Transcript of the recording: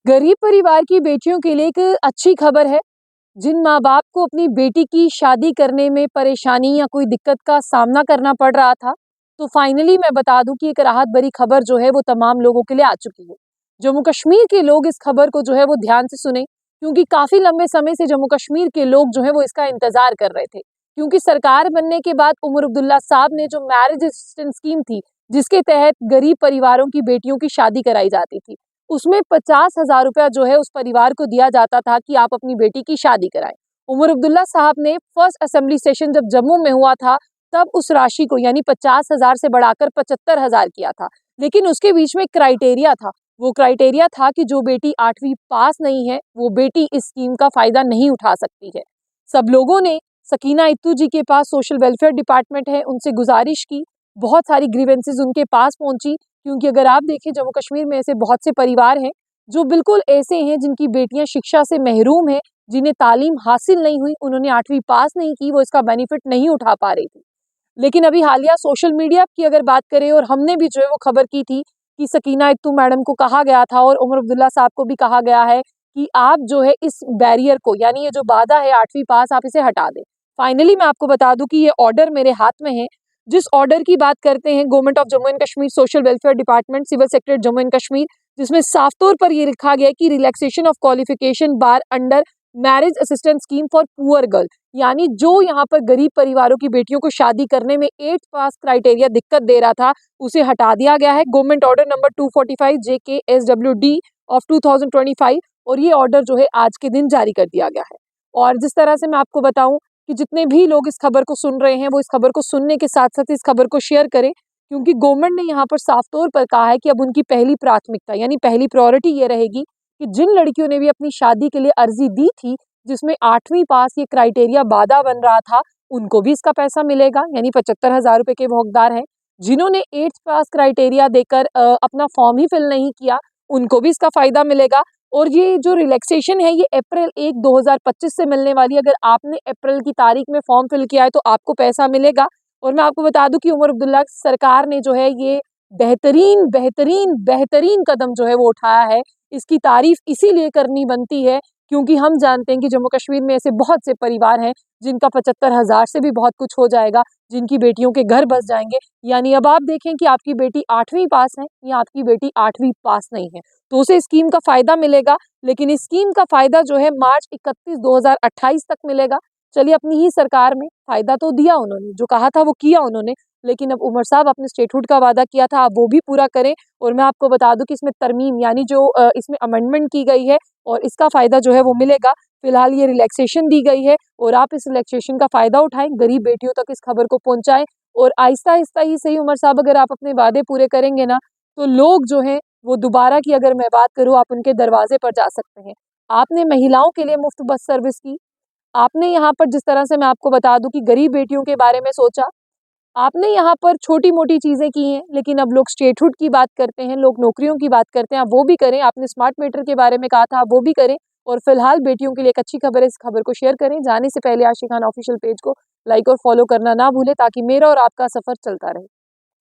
गरीब परिवार की बेटियों के लिए एक अच्छी खबर है। जिन माँ-बाप को अपनी बेटी की शादी करने में परेशानी या कोई दिक्कत का सामना करना पड़ रहा था, तो फाइनली मैं बता दूँ कि एक राहत भरी खबर जो है वो तमाम लोगों के लिए आ चुकी है। जम्मू कश्मीर के लोग इस खबर को जो है वो ध्यान से सुनें, क्योंकि काफ़ी लंबे समय से जम्मू कश्मीर के लोग जो है वो इसका इंतज़ार कर रहे थे। क्योंकि सरकार बनने के बाद उमर अब्दुल्ला साहब ने जो मैरिज असिस्टेंस स्कीम थी, जिसके तहत गरीब परिवारों की बेटियों की शादी कराई जाती थी, उसमें 50,000 रुपया जो है उस परिवार को दिया जाता था कि आप अपनी बेटी की शादी कराएं। उमर अब्दुल्ला साहब ने फर्स्ट असेंबली सेशन जब जम्मू में हुआ था, तब उस राशि को यानी 50,000 से बढ़ाकर 75,000 किया था। लेकिन उसके बीच में क्राइटेरिया था। वो क्राइटेरिया था कि जो बेटी 8वीं पास नहीं है, वो बेटी इस स्कीम का फायदा नहीं उठा सकती है। सब लोगों ने सकीना इत्तू जी के पास सोशल वेलफेयर डिपार्टमेंट है, उनसे गुजारिश की। बहुत सारी ग्रीवेंसेस उनके पास पहुंची, क्योंकि अगर आप देखें जम्मू कश्मीर में ऐसे बहुत से परिवार हैं जो बिल्कुल ऐसे हैं जिनकी बेटियां शिक्षा से महरूम हैं, जिन्हें तालीम हासिल नहीं हुई, उन्होंने 8वीं पास नहीं की, वो इसका बेनिफिट नहीं उठा पा रही थी। लेकिन अभी हालिया सोशल मीडिया की अगर बात करें, और हमने भी जो है वो खबर की थी कि सकीना इत्तू मैडम को कहा गया था और उमर अब्दुल्ला साहब को भी कहा गया है कि आप जो है इस बैरियर को, यानी ये जो बाधा है 8वीं पास, आप इसे हटा दें। फाइनली मैं आपको बता दूं कि ये ऑर्डर मेरे हाथ में है। जिस ऑर्डर की बात करते हैं, government of Jammu and Kashmir social welfare department civil secretary Jammu and Kashmir, जिसमें साफ तौर पर ये लिखा गया है कि relaxation of qualification bar under marriage assistance scheme for poor girl, यानी जो यहाँ पर गरीब परिवारों की बेटियों को शादी करने में 8 पास क्राइटेरिया दिक्कत दे रहा था, उसे हटा दिया गया है। Government order number 245 JKSWD of 2025, और ये ऑर्डर जो है आज के दिन जारी कर दिया गया है। और जिस तरह से मैं आपको बताऊं कि जितने भी लोग इस खबर को सुन रहे हैं, वो इस खबर को सुनने के साथ साथ इस खबर को शेयर करें, क्योंकि गवर्नमेंट ने यहाँ पर साफ तौर पर कहा है कि अब उनकी पहली प्राथमिकता यानी पहली प्रायोरिटी ये रहेगी कि जिन लड़कियों ने भी अपनी शादी के लिए अर्जी दी थी, जिसमें 8वीं पास ये क्राइटेरिया बाधा बन रहा था, उनको भी इसका पैसा मिलेगा, यानी 75,000 रुपए के वो हकदार हैं। जिन्होंने 8th पास क्राइटेरिया देकर अपना फॉर्म ही फिल नहीं किया, उनको भी इसका फायदा मिलेगा। और ये जो रिलैक्सेशन है, ये अप्रैल 1 2025 से मिलने वाली है। अगर आपने अप्रैल की तारीख में फॉर्म फिल किया है तो आपको पैसा मिलेगा। और मैं आपको बता दूं कि उमर अब्दुल्ला सरकार ने जो है ये बेहतरीन बेहतरीन बेहतरीन कदम जो है वो उठाया है। इसकी तारीफ इसीलिए करनी बनती है क्योंकि हम जानते हैं कि जम्मू कश्मीर में ऐसे बहुत से परिवार हैं जिनका 75,000 से भी बहुत कुछ हो जाएगा, जिनकी बेटियों के घर बस जाएंगे। यानी अब आप देखें कि आपकी बेटी 8वीं पास है या आपकी बेटी 8वीं पास नहीं है, तो उसे स्कीम का फायदा मिलेगा। लेकिन इस स्कीम का फायदा जो है मार्च 31 2028 तक मिलेगा। चलिए, अपनी ही सरकार में फायदा तो दिया उन्होंने, जो कहा था वो किया उन्होंने। लेकिन अब उमर साहब अपने स्टेटहुड का वादा किया था, आप वो भी पूरा करें। और मैं आपको बता दूं कि इसमें तरमीम यानी जो इसमें अमेंडमेंट की गई है, और इसका फायदा जो है वो मिलेगा। फिलहाल ये रिलैक्सेशन दी गई है और आप इस रिलैक्सेशन का फायदा उठाएं, गरीब बेटियों तक इस खबर को पहुंचाएं। और आहिस्ता आहिस्ता ही सही उमर साहब, अगर आप अपने वादे पूरे करेंगे ना, तो लोग जो हैं वो दोबारा की अगर मैं बात करूँ, आप उनके दरवाजे पर जा सकते हैं। आपने महिलाओं के लिए मुफ्त बस सर्विस की, आपने यहाँ पर जिस तरह से मैं आपको बता दूं कि गरीब बेटियों के बारे में सोचा, आपने यहाँ पर छोटी-मोटी चीज़ें की हैं। लेकिन अब लोग स्टेटहुड की बात करते हैं, लोग नौकरियों की बात करते हैं, आप वो भी करें। आपने स्मार्ट मीटर के बारे में कहा था, आप वो भी करें। और फिलहाल बेटियों के लिए एक अच्छी खबर है, इस खबर को शेयर करें। जाने से पहले आशिक खान ऑफिशियल पेज को लाइक और फॉलो करना ना भूलें, ताकि मेरा और आपका सफ़र चलता रहे।